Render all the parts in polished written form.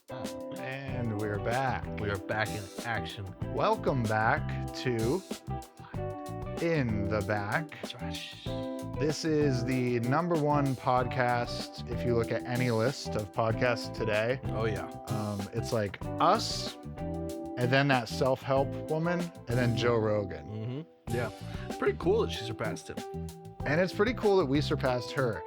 And we're back. We are back in action. Welcome back to In the Back. This is the #1 podcast if you look at any list of podcasts today. Oh, yeah. It's like us, and then that self-help woman, and then Joe Rogan. Mm-hmm. Yeah. Pretty cool that she surpassed him. And it's pretty cool that we surpassed her.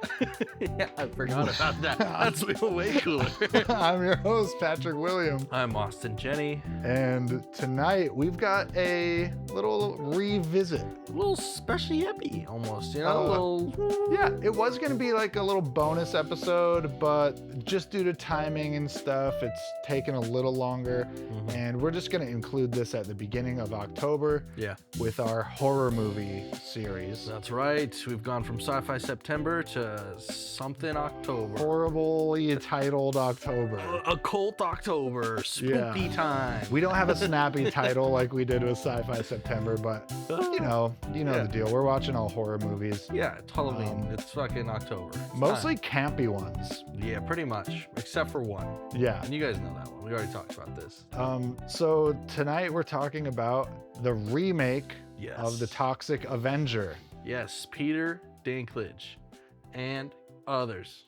Yeah, I forgot about that. That's way cooler. I'm your host, Patrick William. I'm Austin Jenny. And tonight we've got a little revisit. A little special yippee almost, you know? A little... Yeah, it was going to be like a little bonus episode, but just due to timing and stuff, it's taken a little longer. Mm-hmm. And we're just going to include this at the beginning of October with our horror movie series. That's right. We've gone from Sci-Fi September to something October. Horribly titled October. Occult October. Spooky time. We don't have a snappy title like we did with Sci-Fi September, but you know the deal. We're watching all horror movies. Yeah, it's Halloween. It's fucking October. It's mostly time. Campy ones. Yeah, pretty much. Except for one. Yeah. And you guys know that one. We already talked about this. So tonight we're talking about the remake of the Toxic Avenger. Yes, Peter Dinklage and others.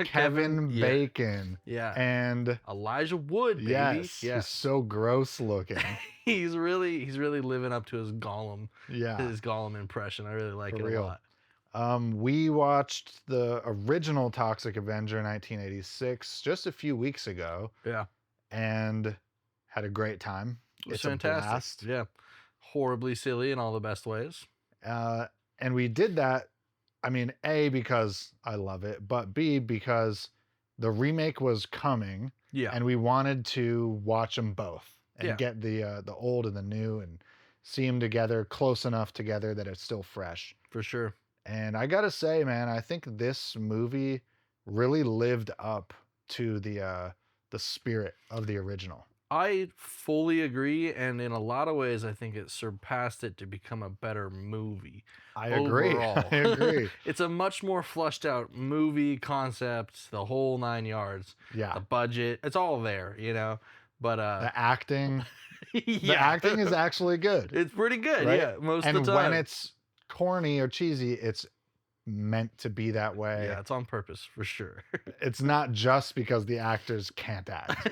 Kevin Bacon. Yeah. And Elijah Wood, baby. Yes. He's so gross looking. he's really living up to his Gollum. Yeah. His Gollum impression. I really like it real. a lot. We watched the original Toxic Avenger 1986 just a few weeks ago. Yeah. And had a great time. It's fantastic. A blast. Yeah. Horribly silly in all the best ways. And we did that, I mean, A, because I love it, but B, because the remake was coming. Yeah. And we wanted to watch them both and get the old and the new and see them together, close enough together that it's still fresh. For sure. And I got to say, man, I think this movie really lived up to the spirit of the original. I fully agree, and in a lot of ways, I think it surpassed it to become a better movie. I agree. Overall. I agree. It's a much more fleshed out movie concept, the whole 9 yards. Yeah. The budget, it's all there, you know. But the acting, the acting is actually good. It's pretty good, right? yeah. Most of the time. And when it's corny or cheesy, it's meant to be that way. Yeah, it's on purpose for sure. It's not just because the actors can't act.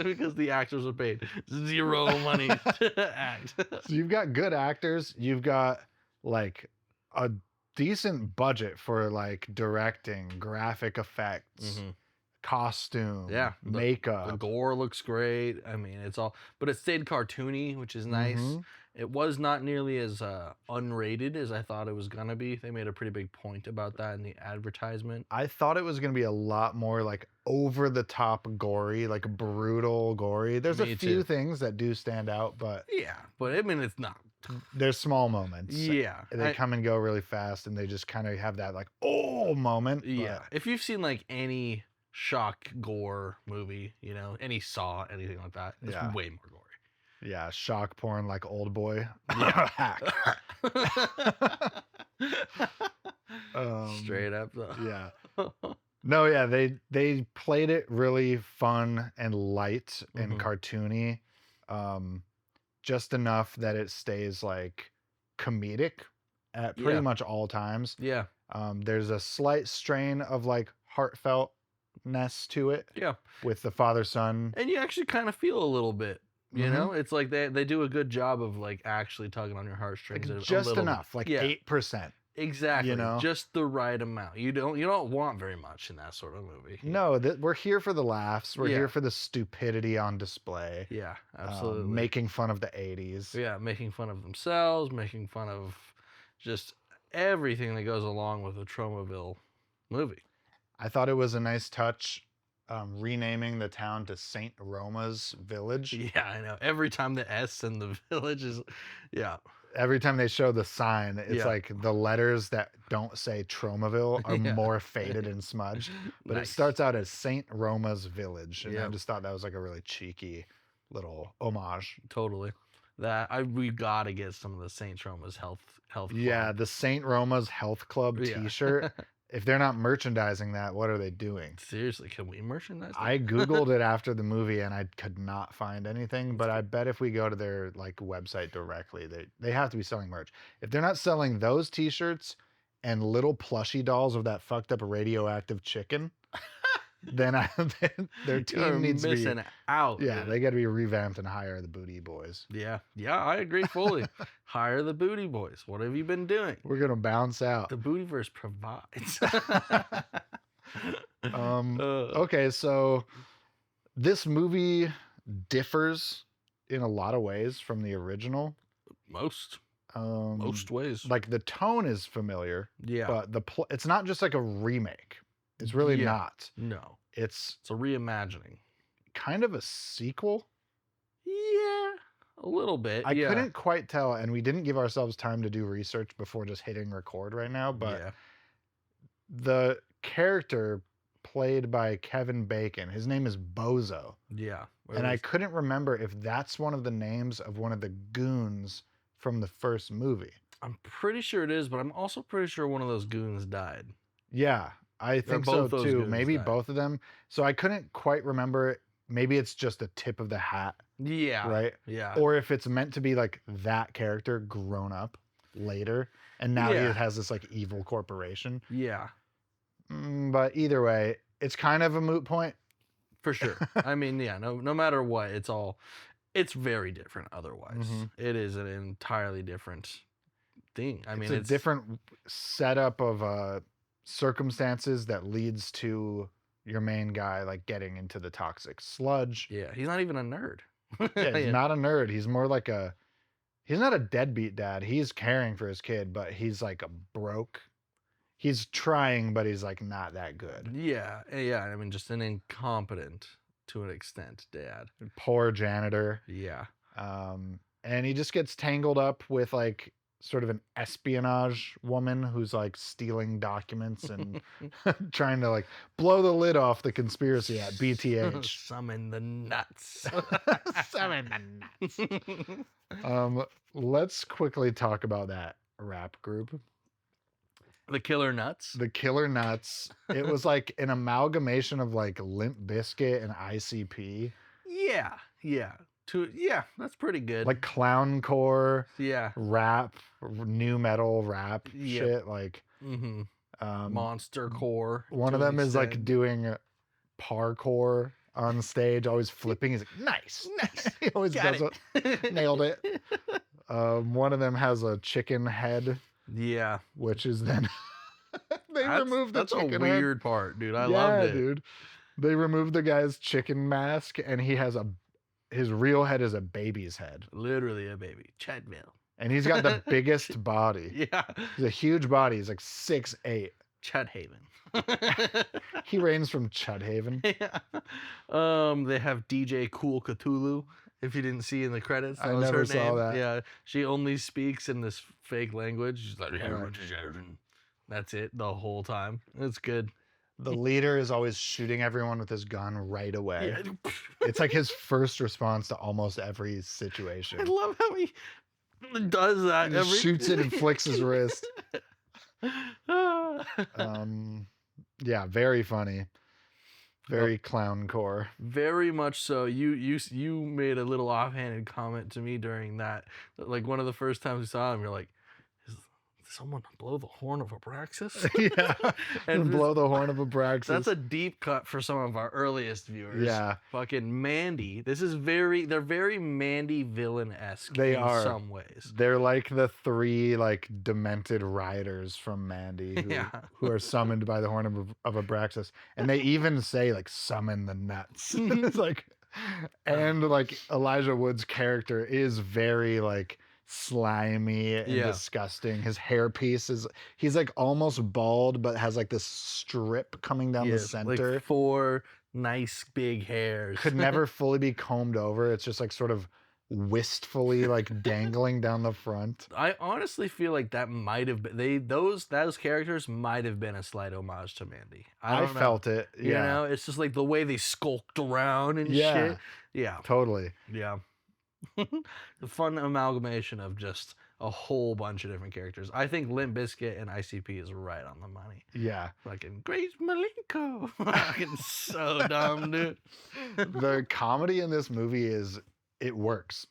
Because the actors are paid zero money to act. So you've got good actors. You've got like a decent budget for like directing, graphic effects, costume, makeup. The gore looks great. I mean, it's all, but it stayed cartoony, which is nice. It was not nearly as unrated as I thought it was going to be. They made a pretty big point about that in the advertisement. I thought it was going to be a lot more like over the top gory, like brutal gory. There's a few things that do stand out, but yeah, but I mean, it's not. There's small moments. Yeah. They come and go really fast and they just kind of have that like, oh moment. Yeah. If you've seen like any shock gore movie, you know, any Saw, anything like that, it's way more gory. Yeah, shock porn like Old Boy. Yeah. Hack. Straight up though. Yeah. No, yeah, they played it really fun and light and cartoony. Just enough that it stays like comedic at pretty much all times. Yeah. There's a slight strain of like heartfeltness to it. Yeah. With the father-son. And you actually kind of feel a little bit. You know, it's like they do a good job of like actually tugging on your heartstrings. Like just enough, like 8%. Exactly, you know, just the right amount. You don't want very much in that sort of movie. No, we're here for the laughs. We're here for the stupidity on display. Yeah, absolutely. Making fun of the 80s. Yeah, making fun of themselves, making fun of just everything that goes along with a Tromaville movie. I thought it was a nice touch. Renaming the town to St. Roma's Village. Yeah, I know. Every time the S in the village is, Every time they show the sign, it's like the letters that don't say Tromaville are more faded and smudged. But it starts out as St. Roma's Village. And I just thought that was like a really cheeky little homage. Totally. We gotta get some of the St. Roma's health club. Yeah, the St. Roma's Health Club T-shirt if they're not merchandising that, what are they doing? Seriously, can we merchandise that? I Googled it after the movie and I could not find anything, but I bet if we go to their like website directly, they have to be selling merch. If they're not selling those t-shirts and little plushie dolls of that fucked up radioactive chicken, then their team needs to be missing out. Yeah, dude. they got to be revamped and hire the Booty Boys. Yeah, I agree fully. Hire the Booty Boys. What have you been doing? We're gonna bounce out. The Bootyverse provides. Okay, so this movie differs in a lot of ways from the original. Most ways. Like the tone is familiar. Yeah. But it's not just like a remake. It's really not. No. It's a reimagining. Kind of a sequel. Yeah, a little bit. I couldn't quite tell, and we didn't give ourselves time to do research before just hitting record right now, but the character played by Kevin Bacon, his name is Bozo. Yeah. And I couldn't remember if that's one of the names of one of the goons from the first movie. I'm pretty sure it is, but I'm also pretty sure one of those goons died. Yeah, I think so too. Maybe both of them. So I couldn't quite remember. Maybe it's just a tip of the hat. Yeah. Right? Yeah. Or if it's meant to be like that character grown up later, and now he has this like evil corporation. Yeah. But either way, it's kind of a moot point. For sure. I mean, yeah, no matter what, it's very different otherwise. Mm-hmm. It is an entirely different thing. I mean, it's a different setup of circumstances that leads to your main guy like getting into the toxic sludge. Yeah, he's not even a nerd. Yeah, he's not a nerd. He's more like he's not a deadbeat dad. He's caring for his kid, but he's like a broke. He's trying, but he's like not that good. Yeah. I mean, just an incompetent to an extent dad. Poor janitor. Yeah. And he just gets tangled up with like sort of an espionage woman who's like stealing documents and trying to like blow the lid off the conspiracy at BTH. Summon the nuts. Summon the nuts. Let's quickly talk about that rap group. The Killer Nuts. The Killer Nuts. It was like an amalgamation of like Limp Bizkit and ICP. Yeah. That's pretty good. Like clowncore. Yeah. Rap, new metal rap shit. Like monster core. One of them is like doing parkour on stage, always flipping. He's like, nice. He always does it. Nailed it. One of them has a chicken head. Yeah. Which is then removed the chicken head. That's a weird part, dude. I loved it. Dude. They removed the guy's chicken mask and he has his real head is a baby's head. Literally a baby. Chadville. And he's got the biggest body. Yeah. He's a huge body. He's like 6'8". Chudhaven. He reigns from Chudhaven. Yeah. They have DJ Cool Cthulhu. If you didn't see in the credits, that was her name. Saw that. Yeah, she only speaks in this fake language. She's like, that's it the whole time. It's good. The leader is always shooting everyone with his gun right away. Yeah. It's like his first response to almost every situation. I love how he does that. He shoots it and flicks his wrist. Yeah, very funny. Very clowncore. Very much so. You made a little offhanded comment to me during that. Like one of the first times we saw him, you're like, "Is someone blow the horn of Abraxas?" Yeah, and blow the horn of Abraxas. That's a deep cut for some of our earliest viewers. Yeah, fucking Mandy. They're very Mandy villain-esque. They are in some ways. They're like the three like demented riders from Mandy who are summoned by the horn of Abraxas, and they even say like summon the nuts. It's like, and like Elijah Wood's character is very like slimy and disgusting. His hairpiece he's like almost bald but has like this strip coming down the center. Like 4 nice big hairs. Could never fully be combed over. It's just like sort of wistfully like dangling down the front. I honestly feel like that might have been those characters might have been a slight homage to Mandy. I felt it. Yeah. You know, it's just like the way they skulked around and shit. Yeah. Totally. Yeah. The fun amalgamation of just a whole bunch of different characters. I think Limp Bizkit and ICP is right on the money. Yeah. Fucking Grace Malenko. Fucking so dumb, dude. The comedy in this movie it works.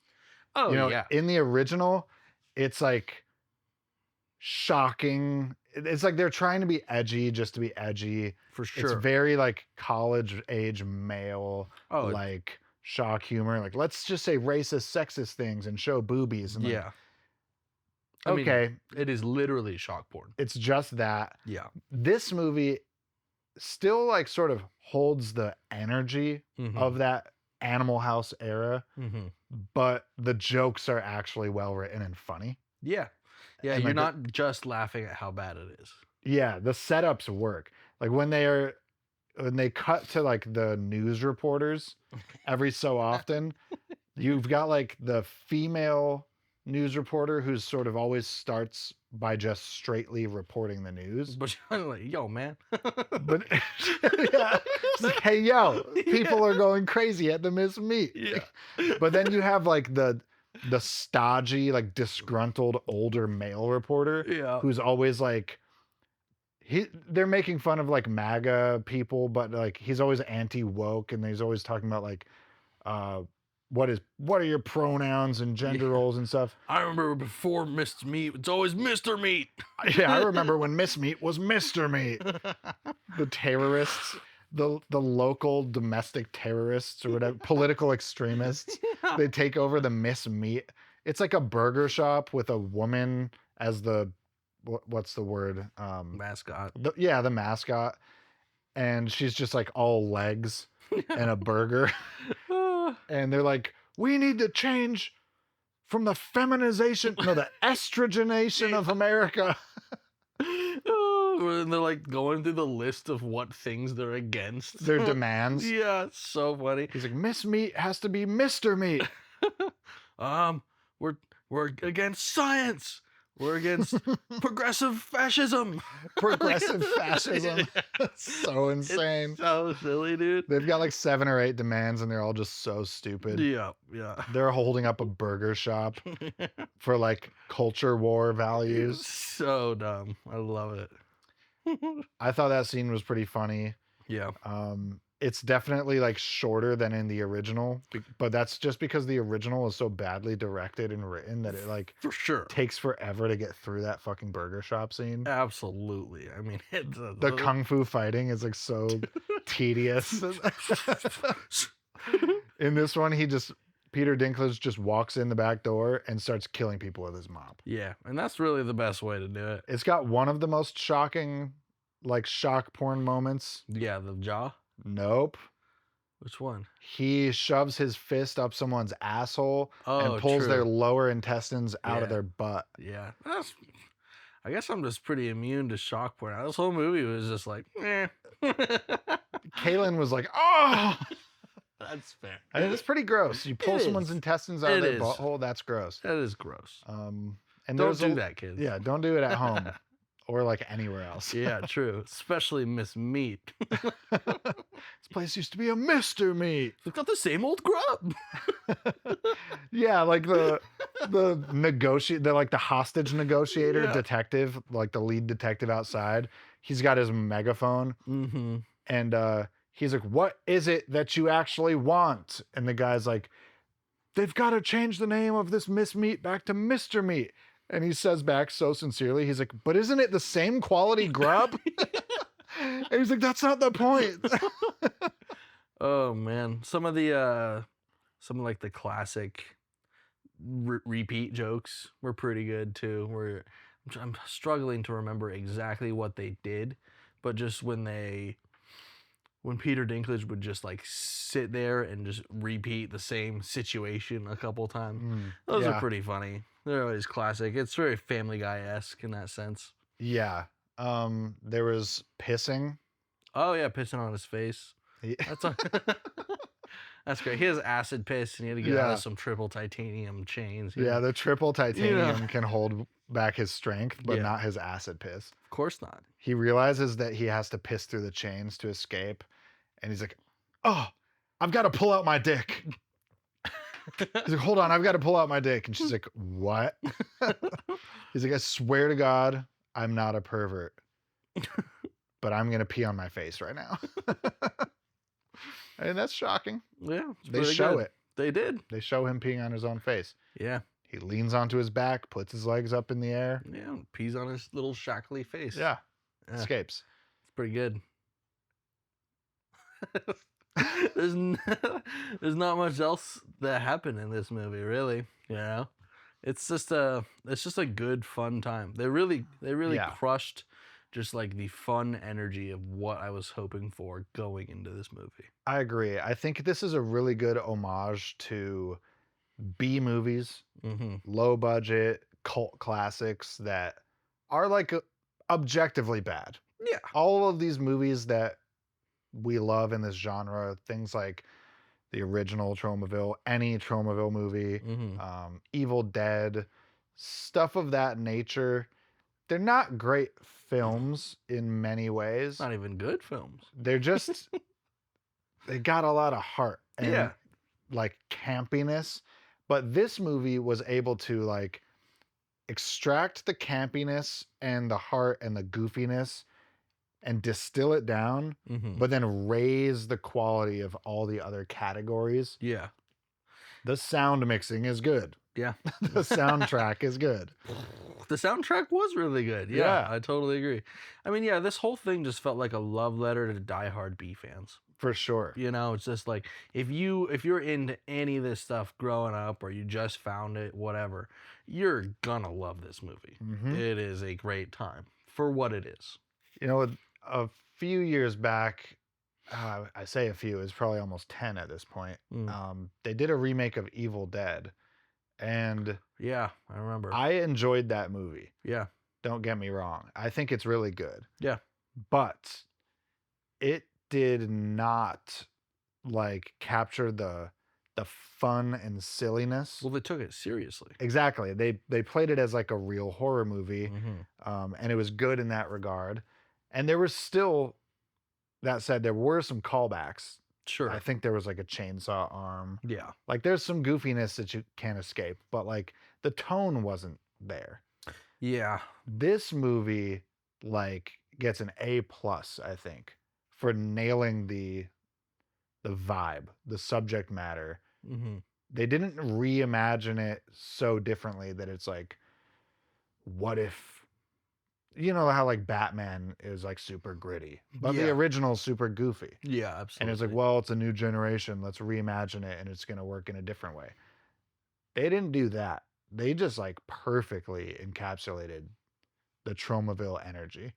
Oh, you know, yeah. In the original, it's like shocking. It's like they're trying to be edgy just to be edgy. For sure. It's very like college age male, like shock humor. Like, let's just say racist, sexist things and show boobies. And yeah. I mean, it is literally shock porn. It's just that. Yeah. This movie still like sort of holds the energy of that Animal House era, but the jokes are actually well written and funny. Yeah. Yeah, and you're like not just laughing at how bad it is. Yeah, the setups work. Like when they cut to like the news reporters every so often, you've got like the female news reporter who sort of always starts by just straightly reporting the news. But you're like, yo, man. But yeah, it's like, hey, yo, people are going crazy at the Miss Meat. Yeah. But then you have like the stodgy, like disgruntled older male reporter who's always like, they're making fun of like MAGA people, but like he's always anti-woke, and he's always talking about like what are your pronouns and gender roles and stuff. I remember before Miss Meat, it's always Mr. Meat. Yeah, I remember when Miss Meat was Mr. Meat. The terrorists, the local domestic terrorists or whatever, political extremists, they take over the Miss Meat. It's like a burger shop with a woman as the what's the word? Mascot. The mascot. And she's just like all legs and a burger. And they're like, we need to change from the the estrogenation of America. And they're like going through the list of what things they're against. Their demands. Yeah, it's so funny. He's like, Miss Meat has to be Mr. Meat. We're against science. We're against progressive fascism. Progressive fascism. So insane. It's so silly, dude. They've got like 7 or 8 demands, and they're all just so stupid. Yeah. They're holding up a burger shop for like culture war values. So dumb. I love it. I thought that scene was pretty funny. Yeah. It's definitely like shorter than in the original, but that's just because the original is so badly directed and written that it like for sure takes forever to get through that fucking burger shop scene. Absolutely. I mean, the kung fu fighting is like so tedious. In this one, Peter Dinklage just walks in the back door and starts killing people with his mop. Yeah, and that's really the best way to do it. It's got one of the most shocking, like shock porn moments. Yeah, the jaw. Nope. Which one? He shoves his fist up someone's asshole and pulls their lower intestines out of their butt. Yeah. I guess I'm just pretty immune to shock porn. This whole movie was just like, eh. Kaylin was like, oh! That's fair. I mean, it's pretty gross. You pull someone's intestines out of their butthole, that's gross. That is gross. And don't do that, kids. Yeah, don't do it at home. Or like anywhere else. Yeah, true. Especially Miss Meat. This place used to be a Mr. Meat. They've got the same old grub. Yeah, like the hostage negotiator detective, like the lead detective outside. He's got his megaphone. Mm-hmm. And he's like, what is it that you actually want? And the guy's like, they've got to change the name of this Miss Meat back to Mr. Meat. And he says back so sincerely, he's like, but isn't it the same quality grub? And he's like, that's not the point. Oh, man. Some of like the classic repeat jokes were pretty good, too. I'm struggling to remember exactly what they did, but just when Peter Dinklage would just like sit there and just repeat the same situation a couple times. Those are pretty funny. They're always classic. It's very Family Guy-esque in that sense. Yeah. There was pissing. Oh yeah, pissing on his face. Yeah. That's great. He has acid piss, and he had to get out of some triple titanium chains. Yeah, the triple titanium can hold back his strength, but not his acid piss. Of course not. He realizes that he has to piss through the chains to escape, and he's like, oh, I've got to pull out my dick. He's like, hold on, I've got to pull out my dick. And she's like, what? He's like, I swear to God, I'm not a pervert, but I'm going to pee on my face right now. And that's shocking. Yeah. They show it. They did. They show him peeing on his own face. Yeah. He leans onto his back, puts his legs up in the air. Yeah. Pees on his little shackly face. Yeah. Escapes. It's pretty good. There's not much else that happened in this movie, really. You know, it's just a good fun time. They really crushed just like the fun energy of what I was hoping for going into this movie. I agree. I think this is a really good homage to B movies, low budget cult classics that are like objectively bad. Yeah, all of these movies that we love in this genre, things like the original Tromaville, any Tromaville movie, Evil Dead, stuff of that nature. They're not great films in many ways. Not even good films. They're just, they got a lot of heart and like campiness. But this movie was able to like extract the campiness and the heart and the goofiness and distill it down, but then raise the quality of all the other categories. Yeah. The sound mixing is good. Yeah. The soundtrack is good. The soundtrack was really good. Yeah, I totally agree. I mean, yeah, this whole thing just felt like a love letter to diehard B fans. For sure. You know, it's just like if you're into any of this stuff growing up or you just found it, whatever, you're gonna love this movie. It is a great time for what it is. You know, a few years back, I say a few, it's probably almost 10 at this point. They did a remake of Evil Dead. And yeah, I remember. I enjoyed that movie. Yeah. Don't get me wrong. I think it's really good. Yeah. But it did not like capture the fun and silliness. Well, they took it seriously. Exactly. They played it as like a real horror movie. And it was good in that regard. And there was still, that said, there were some callbacks. Sure. I think there was like a chainsaw arm. Yeah. Like there's some goofiness that you can't escape, but like the tone wasn't there. Yeah. This movie like gets an A+, I think, for nailing the vibe, the subject matter. They didn't reimagine it so differently that it's like, what if, you know how like Batman is like super gritty, but the original's super goofy. Yeah, absolutely. And it's like, well, it's a new generation. Let's reimagine it and it's going to work in a different way. They didn't do that. They just like perfectly encapsulated the Tromaville energy.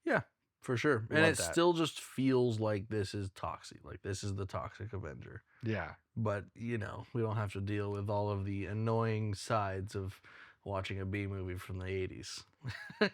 Yeah, for sure. And it still just feels like this is Toxic. Like this is the Toxic Avenger. Yeah. But, you know, we don't have to deal with all of the annoying sides of watching a B movie from the 80s,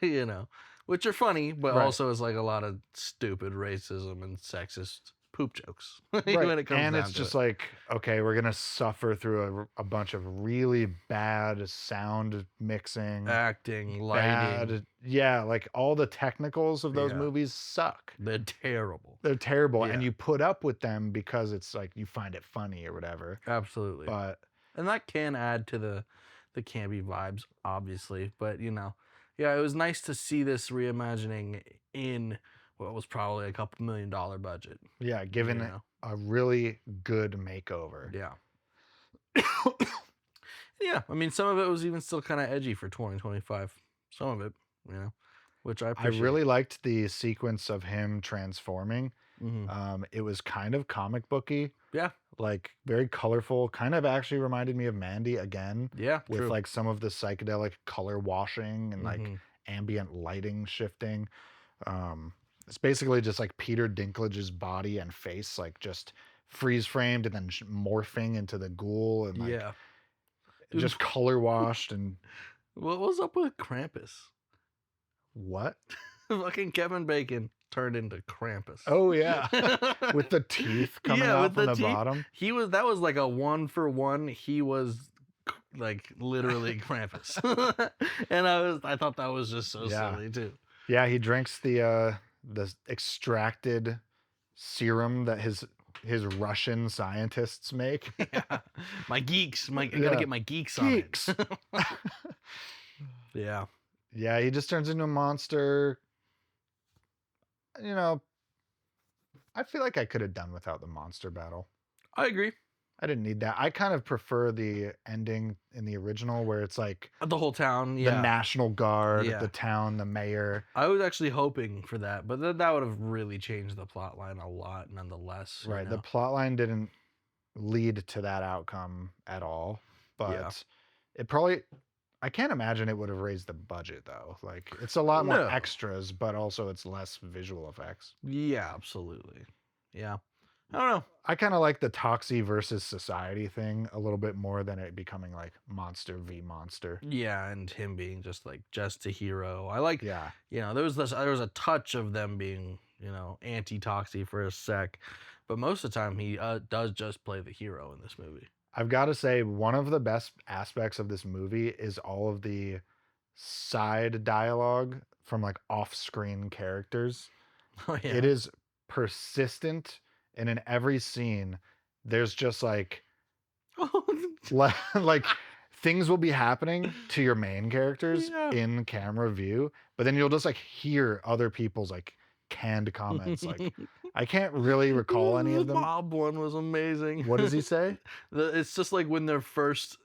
you know, which are funny, but also is like a lot of stupid racism and sexist poop jokes. When it comes and down it's to just it. like, okay, we're going to suffer through a bunch of really bad sound mixing, acting, lighting. Yeah, like all the technicals of those movies suck. They're terrible. They're terrible. And you put up with them because it's like you find it funny or whatever. Absolutely. And that can add to the campy vibes, obviously, but you know, yeah, it was nice to see this reimagining in what was probably a $2 million budget. Yeah, given a really good makeover. Yeah. Yeah, I mean, some of it was even still kind of edgy for 2025. Some of it, you know, which I appreciate. I really liked the sequence of him transforming. It was kind of comic booky. Yeah. Like very colorful, kind of actually reminded me of Mandy again. Yeah. With like some of the psychedelic color washing and like ambient lighting shifting. It's basically just like Peter Dinklage's body and face, like just freeze framed and then morphing into the ghoul and like just color washed. And what was up with Krampus? What? Fucking Kevin Bacon turned into Krampus. Oh yeah, with the teeth coming out from the bottom. That was like a 1-for-1. He was like literally Krampus, and I thought that was just so silly too. Yeah, he drinks the extracted serum that his his Russian scientists make. Yeah. My geeks. I gotta get my geeks on it. Yeah. Yeah, he just turns into a monster. You know, I feel like I could have done without the monster battle. I agree. I didn't need that. I kind of prefer the ending in the original where it's like The whole town, the National Guard, Yeah. the town, the mayor. I was actually hoping for that, but that would have really changed the plot line a lot nonetheless. Right. You The know? plot line didn't lead to that outcome at all, but it probably, I can't imagine it would have raised the budget though. Like it's a lot more extras, but also it's less visual effects. Yeah, absolutely. Yeah. I don't know. I kind of like the Toxie versus society thing a little bit more than it becoming like monster v monster. Yeah, and him being just a hero. I like, Yeah. You know, there was a touch of them being, you know, anti-Toxie for a sec, but most of the time he does just play the hero in this movie. I've got to say, one of the best aspects of this movie is all of the side dialogue from like off-screen characters. Oh, yeah. It is persistent, and in every scene, there's just like things will be happening to your main characters in camera view, but then you'll just like hear other people's like canned comments. Like I can't really recall any of them. The mob one was amazing. What does he say? It's just like when they first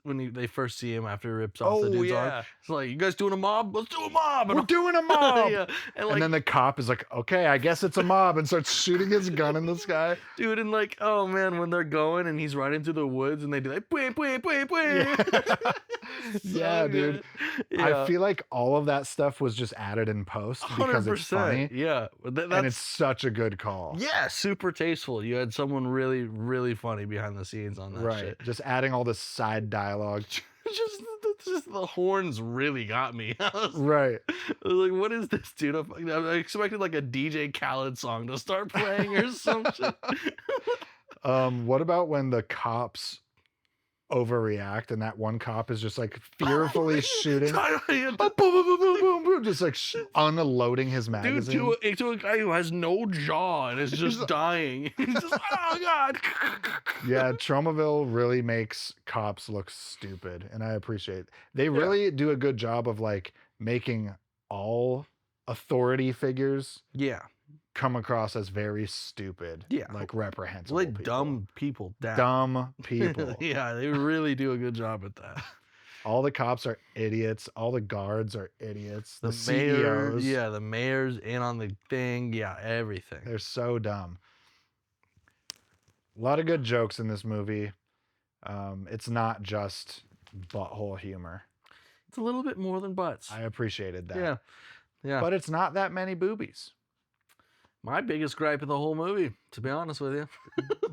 see him after he rips off the dude's arm. It's like, you guys doing a mob? Let's do a mob. We're doing a mob. Yeah. And then the cop is like, okay, I guess it's a mob, and starts shooting his gun in the sky. Dude, and like, oh man, when they're going and he's running through the woods and they do like, bwah, bwah, bwah, bwah. Yeah, dude. Yeah. I feel like all of that stuff was just added in post because 100%. It's funny. Yeah. And it's such a good call. Yeah, super tasteful. You had someone really, really funny behind the scenes on that shit. Just adding all this side dialogue. just the horns really got me. I was like, what is this, dude? I expected like a DJ Khaled song to start playing or some shit. What about when the cops overreact and that one cop is just like fearfully shooting, boom, boom, boom, boom, boom, boom, just like unloading his magazine. Dude, to a guy who has no jaw and is just dying. He's just, oh god. Yeah, Tromaville really makes cops look stupid, and I appreciate it. They really do a good job of like making all authority figures come across as very stupid, like reprehensible, like dumb people. Dumb people. Yeah, they really do a good job at that. All the cops are idiots. All the guards are idiots. The mayor, CEOs. Yeah, the mayor's in on the thing. Yeah, everything. They're so dumb. A lot of good jokes in this movie. It's not just butthole humor. It's a little bit more than butts. I appreciated that. Yeah. Yeah. But it's not that many boobies. My biggest gripe of the whole movie, to be honest with you.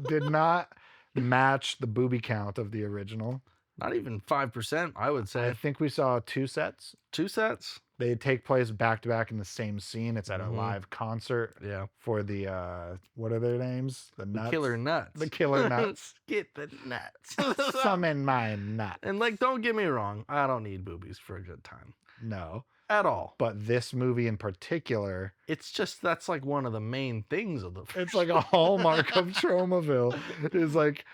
Did not match the booby count of the original. Not even 5%, I would say. I think we saw 2 sets. 2 sets? They take place back to back in the same scene. It's at a live concert. Yeah. For the what are their names? The Nuts. The Killer Nuts. The Killer Nuts. Get the nuts. Some in my nut. And like, don't get me wrong, I don't need boobies for a good time. No. At all. But this movie in particular, it's just, that's like one of the main things of the It's like a hallmark of Tromaville. Is like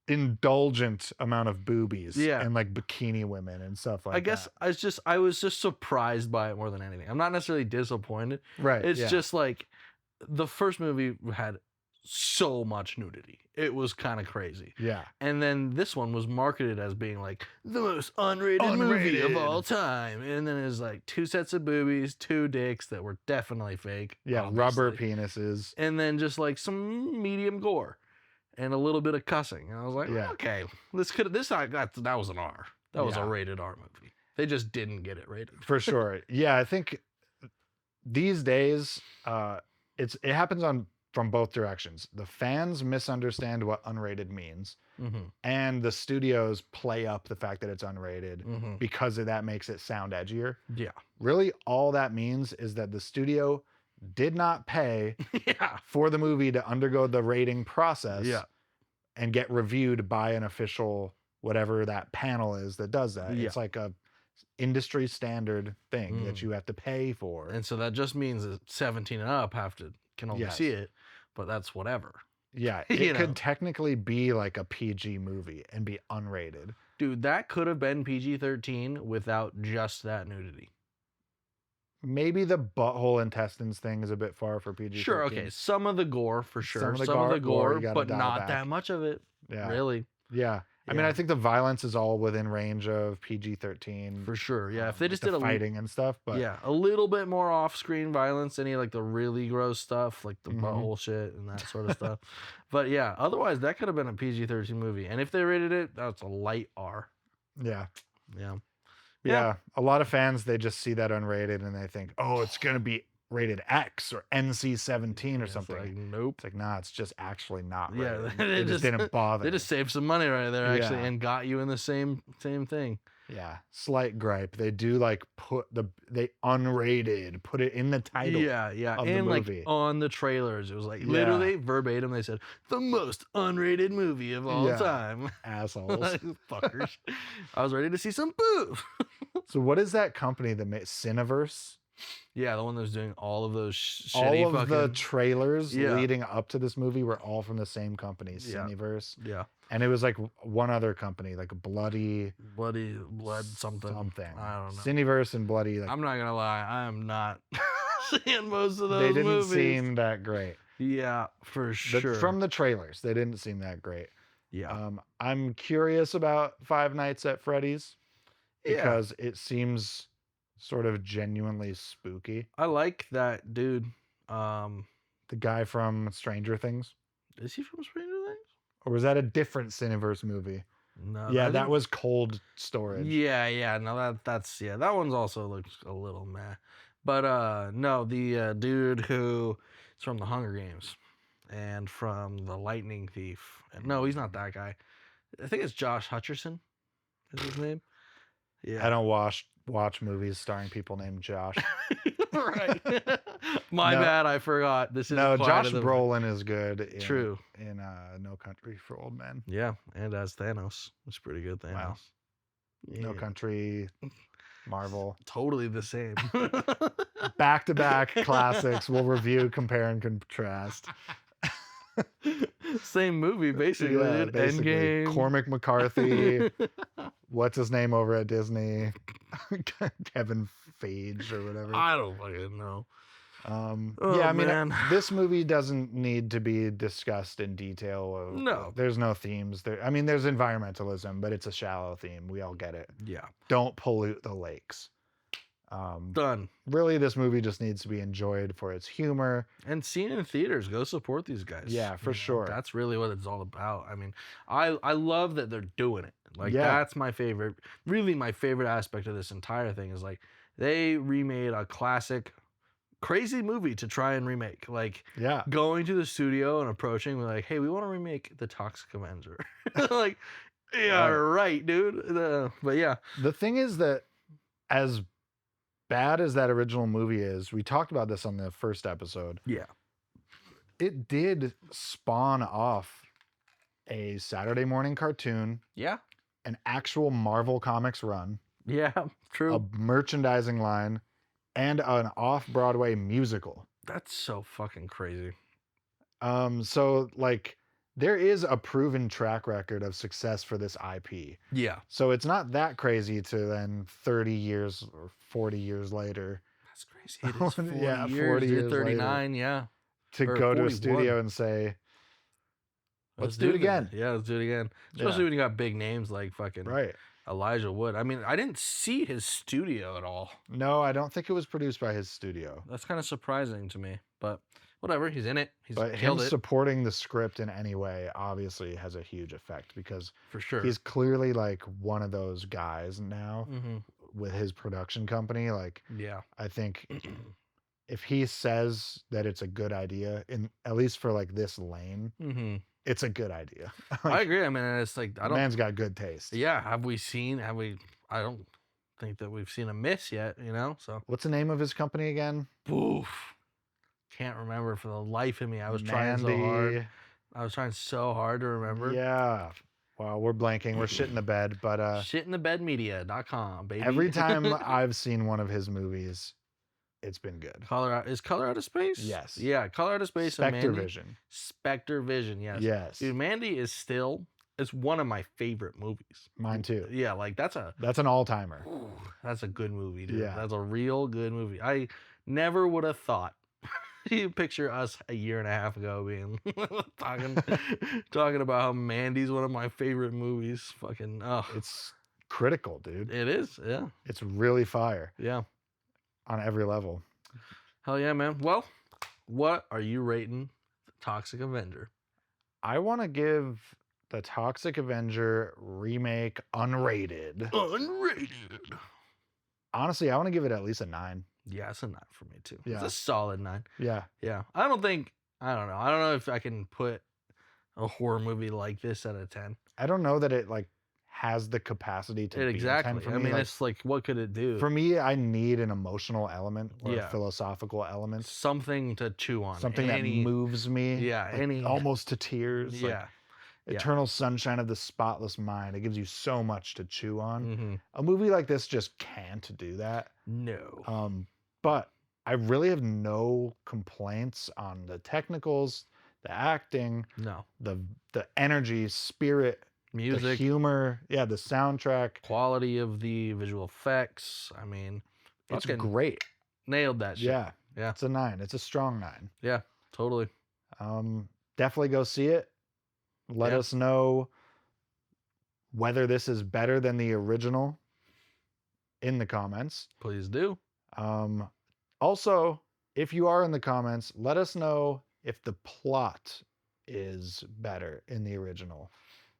indulgent amount of boobies and like bikini women and stuff like that. I guess I was just surprised by it more than anything. I'm not necessarily disappointed. Right. It's just like the first movie had so much nudity. It was kind of crazy. Yeah. And then this one was marketed as being like the most unrated movie of all time. And then there's like 2 sets of boobies, 2 dicks that were definitely fake. Yeah, obviously. Rubber penises. And then just like some medium gore and a little bit of cussing. And I was like, okay, that was an R. That was a rated R movie. They just didn't get it rated. For sure. Yeah, I think these days it happens from both directions. The fans misunderstand what unrated means, and the studios play up the fact that it's unrated because of that makes it sound edgier. Yeah. Really, all that means is that the studio did not pay for the movie to undergo the rating process and get reviewed by an official, whatever that panel is that does that. It's like a industry standard thing that you have to pay for. And so that just means that 17 and up can only see it, but that's whatever. Yeah, it could technically be like a PG movie and be unrated. Dude, that could have been PG-13 without just that nudity. Maybe the butthole intestines thing is a bit far for PG-13. Sure, okay, some of the gore for sure. Some of the gore, but not that much of it. Yeah. Really. Yeah. I mean, I think the violence is all within range of PG-13. For sure. Yeah, if they just did fighting and stuff, but yeah, a little bit more off-screen violence, any like the really gross stuff, like the butthole shit and that sort of stuff. But yeah, otherwise that could have been a PG-13 movie. And if they rated it, that's a light R. Yeah. Yeah. Yeah. A lot of fans, they just see that unrated and they think, oh, it's going to be rated X or NC-17 or something. It's like, nope. It's like, nah, it's just actually not rated. Yeah, they just didn't bother. They just saved some money right there, actually, and got you in the same thing. Yeah, slight gripe. They do like they unrated, put it in the title. Yeah, of and the movie. Like on the trailers, it was like literally verbatim. They said the most unrated movie of all time. Assholes, fuckers. I was ready to see some boo. So what is that company that made Cineverse? Yeah, the one that was doing all of those shitty all of the trailers leading up to this movie were all from the same company, Cineverse. Yeah. And it was like one other company, like Blood something. I don't know. Cineverse and Bloody. Like, I'm not gonna lie, I am not seeing most of those They didn't movies. seem that great. Yeah, for sure. From the trailers, they didn't seem that great. Yeah. I'm curious about Five Nights at Freddy's because it seems sort of genuinely spooky. I like that dude. The guy from Stranger Things. Is he from Stranger Things? Or was that a different Cineverse movie? No. Yeah, that was Cold Storage. Yeah. No, that's that one's also looks a little meh. But no, the dude who is from the Hunger Games and from the Lightning Thief. No, he's not that guy. I think it's Josh Hutcherson. Is his name? Yeah. I don't watch movies starring people named Josh. Right. My bad, I forgot. This is Josh Brolin is good. In No Country for Old Men. Yeah, and as Thanos, it's pretty good. Thanos. Wow. No Country, Marvel. Totally the same. Back-to-back classics. We'll review, compare, and contrast. Same movie, basically. Yeah, basically. Endgame. Cormac McCarthy. What's his name over at Disney? Kevin Feige or whatever. I don't fucking know. I mean, this movie doesn't need to be discussed in detail. No. There's no themes. I mean, there's environmentalism, but it's a shallow theme. We all get it. Yeah. Don't pollute the lakes. Done. Really, this movie just needs to be enjoyed for its humor. And seen in theaters. Go support these guys. Yeah, for sure. That's really what it's all about. I mean, I love that they're doing it. Like, that's my favorite. Really, my favorite aspect of this entire thing is, like, they remade a classic, crazy movie to try and remake. Like, going to the studio and approaching, like, hey, we want to remake The Toxic Avenger. Like, right, dude. But yeah. The thing is that as bad as that original movie is, we talked about this on the first episode. Yeah. It did spawn off a Saturday morning cartoon. Yeah. An actual Marvel Comics run. Yeah, true. A merchandising line and an off-Broadway musical. That's so fucking crazy. So like there is a proven track record of success for this IP. Yeah. So it's not that crazy to then 30 years or 40 years later. That's crazy. It is 40 yeah, years, 40 years 39, later, to go to a studio and say, let's do it again. Yeah, let's do it again. Especially when you got big names like fucking Elijah Wood. I mean, I didn't see his studio at all. No, I don't think it was produced by his studio. That's kind of surprising to me, but whatever. He's in it. But him supporting the script in any way obviously has a huge effect because for sure he's clearly like one of those guys now with his production company. Like, I think if he says that it's a good idea, at least for like this lane, it's a good idea. Like, I agree. I mean, it's like man's got good taste. Yeah. I don't think that we've seen a miss yet. You know. So what's the name of his company again? Oof. Can't remember for the life of me. I was trying so hard. I was trying so hard to remember. Yeah. Well, we're blanking. We're shit in the bed, but shitinthebedmedia.com, baby. Every time I've seen one of his movies, it's been good. Is Color Out of Space? Yes. Yeah, Color Out of Space and Spectre Mandy. Vision. Spectre Vision, yes. Yes. Dude, Mandy is still, it's one of my favorite movies. Mine too. Yeah, like that's an all-timer. That's a good movie, dude. Yeah. That's a real good movie. I never would have thought. You picture us a year and a half ago being talking about how Mandy's one of my favorite movies. Fucking It's critical, dude. It is, yeah. It's really fire. Yeah. On every level. Hell yeah, man. Well, what are you rating the Toxic Avenger? I want to give the Toxic Avenger Remake unrated. Unrated. Honestly, I want to give it at least a 9. Yeah, it's a 9 for me too. Yeah. It's a solid 9. Yeah. Yeah. I don't know if I can put a horror movie like this at a 10. I don't know that it like has the capacity to be exactly. a 10 for me. I mean, like, it's like, what could it do? For me, I need an emotional element or Yeah. a philosophical element. Something to chew on. Something that moves me. Yeah. Like, almost to tears. Yeah. Like, Eternal Sunshine of the Spotless Mind. It gives you so much to chew on. Mm-hmm. A movie like this just can't do that. No. But I really have no complaints on the technicals, the acting, the energy, spirit, music, the humor, the soundtrack, quality of the visual effects. I mean, it's great. Nailed that shit. Yeah. Yeah. It's a 9. It's a strong 9. Yeah, totally. Definitely go see it. Let us know whether this is better than the original in the comments. Please do. Also, if you are in the comments, let us know if the plot is better in the original.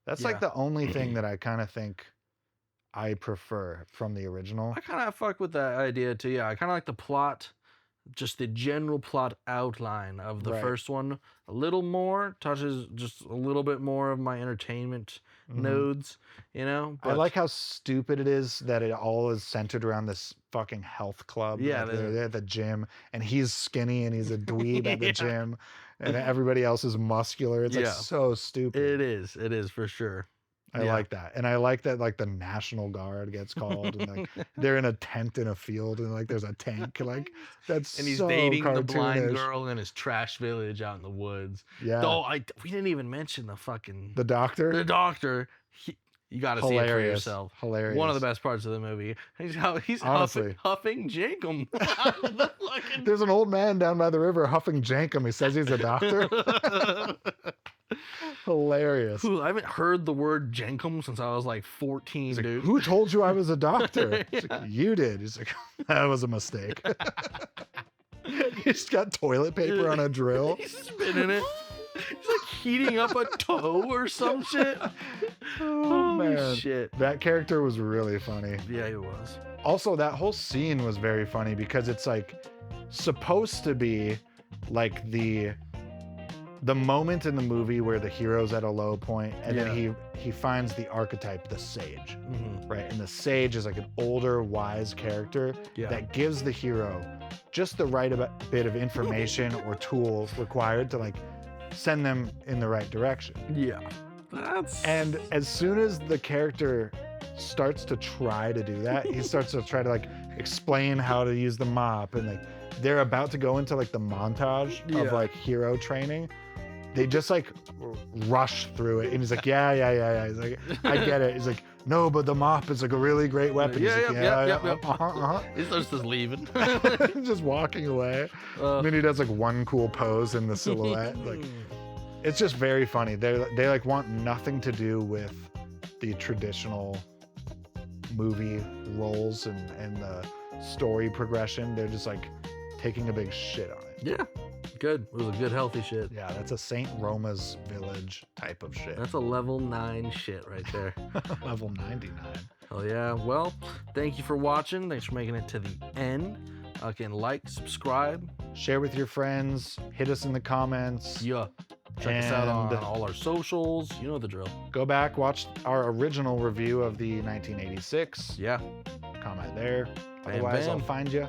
That's like the only thing that I kind of think I prefer from the original. I kind of fuck with that idea too. Yeah, I kind of like the plot, just the general plot outline of the first one. A little more, touches just a little bit more of my entertainment nodes, you know? But I like how stupid it is that it all is centered around this fucking health club. Yeah. Like they're at the gym, and he's skinny and he's a dweeb at the gym, and everybody else is muscular. It's like so stupid. It is for sure. I like that. And I like that like the National Guard gets called and like they're in a tent in a field and like there's a tank. Like that's and he's so dating cartoonish. the blind girl in his trash village out in the woods. Yeah. Though we didn't even mention the doctor. The doctor. You got to see it for yourself. Hilarious. One of the best parts of the movie. He's huffing Jankum. There's an old man down by the river huffing Jankum. He says he's a doctor. Hilarious. I haven't heard the word Jankum since I was like 14, like, dude. Who told you I was a doctor? He's like, you did. He's like, that was a mistake. He's got toilet paper on a drill. He's spinning it. He's like heating up a toe or some shit. Oh man. Shit. That character was really funny. Yeah, he was. Also, that whole scene was very funny because it's like supposed to be like the moment in the movie where the hero's at a low point and then he finds the archetype, the sage, right? And the sage is like an older, wise character that gives the hero just the right bit of information or tool required to like send them in the right direction. Yeah. And as soon as the character starts to try to do that, he starts to try to like explain how to use the mop and like they're about to go into like the montage of like hero training. They just like rush through it, and he's like, yeah. He's like, I get it. He's like, no, but the mop is like a really great weapon. He's like, He starts just leaving, just walking away. And then he does like one cool pose in the silhouette. Like, it's just very funny. They like want nothing to do with the traditional movie roles and the story progression. They're just like taking a big shit on it. Yeah. Good. It was a good, healthy shit. Yeah, that's a St. Roma's Village type of shit. That's a level 9 shit right there. Level 99. Hell yeah. Well, thank you for watching. Thanks for making it to the end. Again, like, subscribe. Share with your friends. Hit us in the comments. Yeah. Check us out on all our socials. You know the drill. Go back, watch our original review of the 1986. Yeah. Comment there. Bam, Otherwise, bam. I'll find you.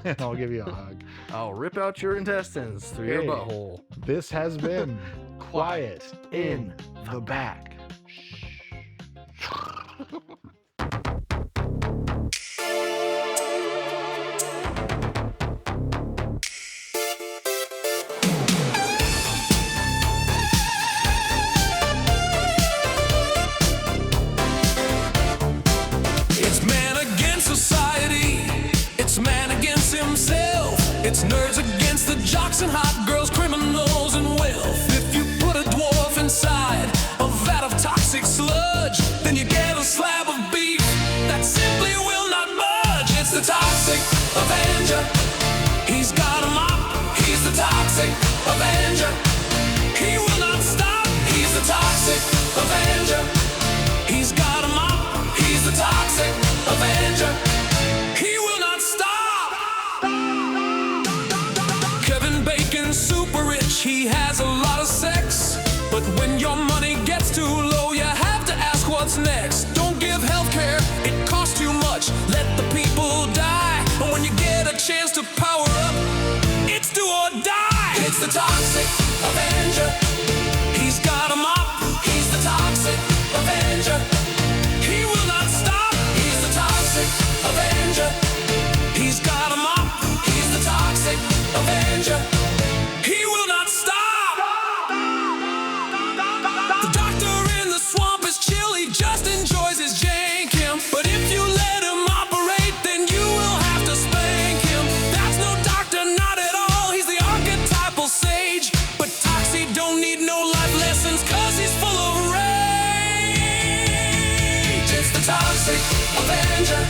And I'll give you a hug. I'll rip out your intestines through your butthole. This has been Quiet in the Back. Shh. It's nerds against the jocks and hot girls, criminals and wealth. If you put a dwarf inside a vat of toxic sludge, then you get a slab of beef that simply will not budge. It's the Toxic Avenger. He's got a mop. He's the Toxic Avenger. He will not stop. He's the Toxic Avenger. He's got a mop. He's the Toxic Avenger. He will not stop. Kevin Bacon's super rich. He has a lot of sex. But when your money gets too low, you have to ask what's next. Don't give healthcare. It costs too much. Let the people die. And when you get a chance to power up, it's do or die. It's the Toxic Avenger. He's got a mop. He's the Toxic Avenger. He will not stop. He's the Toxic Avenger. He's got a mop. He's the Toxic Avenger. He will not stop. The doctor in the swamp is chill. He just enjoys his jank him. But if you let him operate, then you will have to spank him. That's no doctor, not at all. He's the archetypal sage. But Toxie don't need no life lessons, cause he's full of rage. It's the Toxic Avenger.